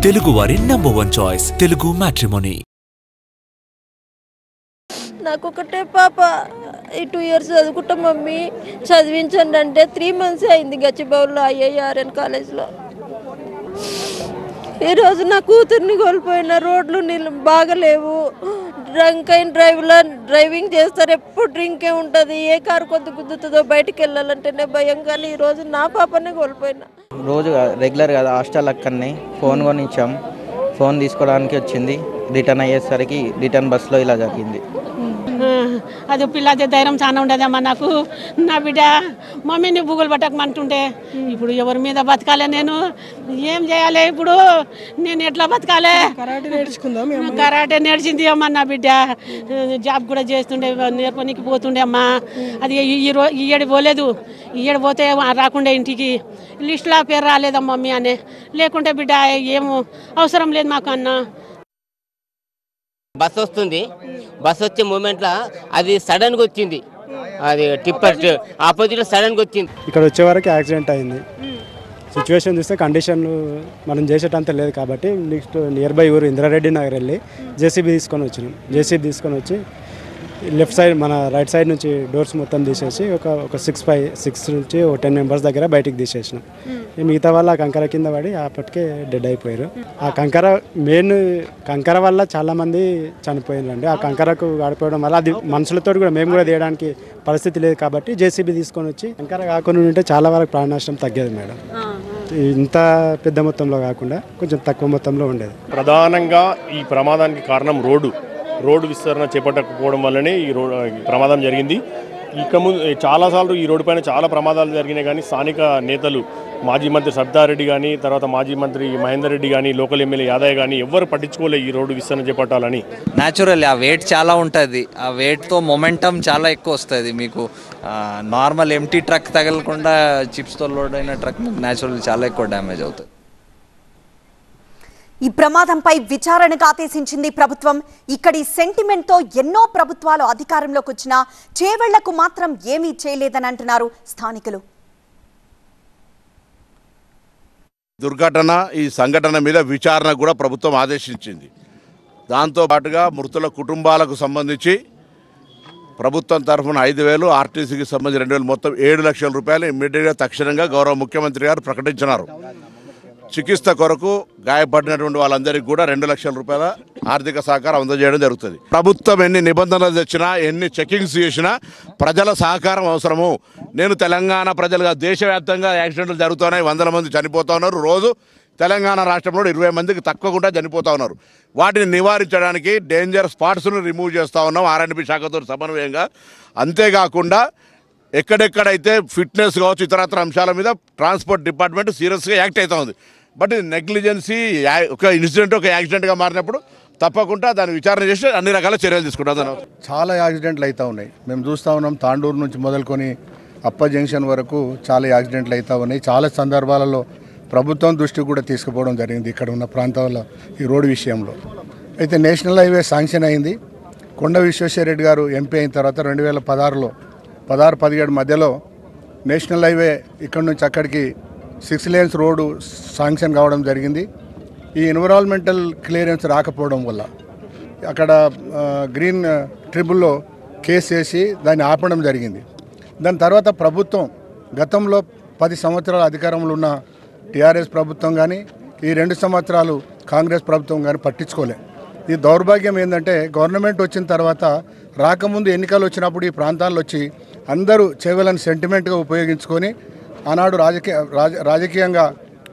తెలుగువారి number 1 choice Telugu matrimony. నాకు ఒకటే పాప, ఈ 2 years చదువుకుంటా మమ్మీ చదివించండి అంటే 3 months అయింది గచ్చిబౌల్లో IIRN కాలేజ్లో. ఈరోజు నా కూతుర్ని కోల్పోయిన, రోడ్లు బాగలేవు, డ్రంక్ అండ్ డ్రైవింగ్ చేస్తారు, ఎప్పుడు డ్రింకే ఉంటుంది, ఏ కారు కొద్ది గుద్దుతుందో బయటికి వెళ్ళాలంటేనే భయం. కానీ ఈరోజు నా పాపనే కోల్పోయినా. రోజు రెగ్యులర్ కదా హాస్టల్ అక్కడనే ఫోన్ కొనిచ్చాం, ఫోన్ తీసుకోవడానికి వచ్చింది, రిటర్న్ అయ్యేసరికి రిటర్న్ బస్సులో ఇలా జరిగింది. అది పిల్లది ధైర్యం చాలా ఉండదమ్మా నాకు. నా బిడ్డ మమ్మీని బుగులు పట్టకమంటుంటే ఇప్పుడు ఎవరి మీద బతకాలి, నేను ఏం చేయాలి, ఇప్పుడు నేను ఎట్లా బతకాలి? కరాటే నేర్చింది అమ్మా నా బిడ్డ, జాబ్ కూడా చేస్తుండే, నేర్పనికి పోతుండే అమ్మా. అది ఈ ఏడు పోలేదు, ఈ ఏడు పోతే రాకుండే ఇంటికి, లిస్టులో పేరు రాలేదమ్మా మమ్మీ అని. లేకుంటే బిడ్డ ఏమో అవసరం లేదు మాకు అన్న. బస్ వస్తుంది, బస్ వచ్చే మూమెంట్లో అది సడన్గా వచ్చింది, అది టిప్పర్ ఆపోజిట్లో సడన్గా వచ్చింది. ఇక్కడ వచ్చే వరకు యాక్సిడెంట్ అయింది. సిచ్యువేషన్ చూస్తే కండిషన్లు మనం చేసేటంత లేదు కాబట్టి నెక్స్ట్ నియర్ బై ఊరు ఇంద్రారెడ్డి నగర్ వెళ్ళి జేసీబీ తీసుకొని వచ్చినాం. జేసీబీ తీసుకొని వచ్చి లెఫ్ట్ సైడ్ మన రైట్ సైడ్ నుంచి డోర్స్ మొత్తం తీసేసి ఒక 6 నుంచి 10 members దగ్గర బయటికి తీసేసినాం. మిగతా వాళ్ళు ఆ కంకర కింద పడి అప్పటికే డెడ్ అయిపోయారు. ఆ కంకర వల్ల చాలామంది చనిపోయిందండి. ఆ కంకరకు గడిపోవడం వల్ల అది మనుషులతో కూడా మేము కూడా తీయడానికి పరిస్థితి లేదు కాబట్టి జేసీబీ తీసుకొని వచ్చి కంకర కాకుండా ఉంటే చాలా వరకు ప్రాణ నష్టం తగ్గేది మేడం. ఇంత పెద్ద మొత్తంలో కాకుండా కొంచెం తక్కువ మొత్తంలో ఉండేది. ప్రధానంగా ఈ ప్రమాదానికి కారణం రోడ్డు విస్తరణ చేపట్టకపోవడం వల్లనే ఈ ప్రమాదం జరిగింది. ఇక ముందు చాలాసార్లు ఈ రోడ్డు పైన చాలా ప్రమాదాలు జరిగినాయి, కానీ స్థానిక నేతలు మాజీ మంత్రి సబితారెడ్డి కానీ, తర్వాత మాజీ మంత్రి మహేందర్ రెడ్డి కానీ, లోకల్ ఎమ్మెల్యే యాదయ్య కానీ ఎవ్వరు పట్టించుకోలే ఈ రోడ్డు విస్తరణ చేపట్టాలని. న్యాచురల్లీ ఆ వెయిట్ చాలా ఉంటుంది, ఆ వెయిట్తో మొమెంటం చాలా ఎక్కువ వస్తుంది మీకు. నార్మల్ ఎంటీ ట్రక్ తగలకుండా చిప్స్తో లోడ్ అయిన ట్రక్ మీకు న్యాచురల్లీ చాలా ఎక్కువ డ్యామేజ్ అవుతుంది. ఈ ప్రమాదంపై విచారణకు ఆదేశించింది ప్రభుత్వం. ఇక్కడి సెంటిమెంట్తో ఎన్నో ప్రభుత్వాలు అధికారంలోకి వచ్చినా చేవెళ్లకు మాత్రం ఏమీ చేయలేదని అంటున్నారు స్థానికులు. దుర్ఘటన ఈ సంఘటన మీద విచారణ కూడా ప్రభుత్వం ఆదేశించింది. దాంతో పాటుగా మృతుల కుటుంబాలకు సంబంధించి ప్రభుత్వం తరఫున 5,000, ఆర్టీసీకి సంబంధించి 2,000, మొత్తం 7 లక్షల రూపాయలు ఇమ్మీడియట్గా తక్షణంగా గౌరవ ముఖ్యమంత్రి గారు ప్రకటించినారు. చికిత్స కొరకు గాయపడినటువంటి వాళ్ళందరికీ కూడా 2 లక్షల రూపాయల ఆర్థిక సహకారం అందజేయడం జరుగుతుంది. ప్రభుత్వం ఎన్ని నిబంధనలు తెచ్చినా, ఎన్ని చెకింగ్స్ చేసినా ప్రజల సహకారం అవసరము. నేను తెలంగాణ ప్రజలుగా దేశవ్యాప్తంగా యాక్సిడెంట్లు జరుగుతున్నాయి, 100 మంది చనిపోతూ ఉన్నారు. రోజు తెలంగాణ రాష్ట్రంలో 20 మందికి తక్కువకుండా చనిపోతూ ఉన్నారు. వాటిని నివారించడానికి డేంజర్ స్పాట్స్ను రిమూవ్ చేస్తూ ఉన్నాం R&B శాఖతో సమన్వయంగా. అంతేకాకుండా ఎక్కడెక్కడైతే ఫిట్నెస్ కావచ్చు, ఇతరత్ర అంశాల మీద ట్రాన్స్పోర్ట్ డిపార్ట్మెంట్ సీరియస్గా యాక్ట్ అవుతూ ఉంది. బట్ ఇది నెగ్లిజెన్సీ, ఒక ఇన్సిడెంట్ ఒక యాక్సిడెంట్గా మారినప్పుడు తప్పకుండా దాన్ని విచారణ చేసి అన్ని రకాల చర్యలు తీసుకుంటాం. చాలా యాక్సిడెంట్లు అవుతూ ఉన్నాయి, మేము చూస్తూ ఉన్నాం. తాండూరు నుంచి మొదలుకొని అప్ప జంక్షన్ వరకు చాలా యాక్సిడెంట్లు అవుతూ ఉన్నాయి. చాలా సందర్భాలలో ప్రభుత్వం దృష్టికి కూడా తీసుకుపోవడం జరిగింది ఇక్కడ ఉన్న ప్రాంతాల్లో ఈ రోడ్డు విషయంలో. అయితే నేషనల్ హైవే శాంక్షన్ అయింది. కొండ విశ్వేశ్వరరెడ్డి గారు ఎంపీ అయిన తర్వాత 2016లో 16-17 మధ్యలో నేషనల్ హైవే ఇక్కడ నుంచి అక్కడికి 6 lanes రోడ్డు శాంక్షన్ కావడం జరిగింది. ఈ ఎన్విరాన్మెంటల్ క్లియరెన్స్ రాకపోవడం వల్ల అక్కడ గ్రీన్ ట్రిబ్యునల్లో కేసు వేసి దాన్ని ఆపడం జరిగింది. దాని తర్వాత ప్రభుత్వం గతంలో 10 సంవత్సరాల అధికారంలో ఉన్న టీఆర్ఎస్ ప్రభుత్వం కానీ, ఈ 2 సంవత్సరాలు కాంగ్రెస్ ప్రభుత్వం కానీ పట్టించుకోలే. ఈ దౌర్భాగ్యం ఏంటంటే గవర్నమెంట్ వచ్చిన తర్వాత రాకముందు ఎన్నికలు వచ్చినప్పుడు ఈ ప్రాంతాల్లో వచ్చి అందరూ చేవెళ్ళని సెంటిమెంట్గా ఉపయోగించుకొని ఆనాడు రాజకీయంగా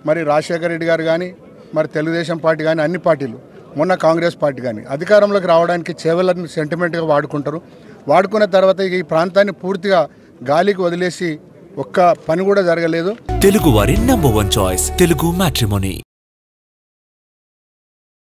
మరి రాజశేఖర రెడ్డి గారు కానీ, మరి తెలుగుదేశం పార్టీ కానీ, అన్ని పార్టీలు, మొన్న కాంగ్రెస్ పార్టీ కానీ అధికారంలోకి రావడానికి చేవెళ్ళని సెంటిమెంట్గా వాడుకుంటారు. వాడుకున్న తర్వాత ఈ ప్రాంతాన్ని పూర్తిగా గాలికి వదిలేసి ఒక్క పని కూడా జరగలేదు. తెలుగువారి నంబర్ 1 చాయిస్ తెలుగు మ్యాట్రిమోనీ.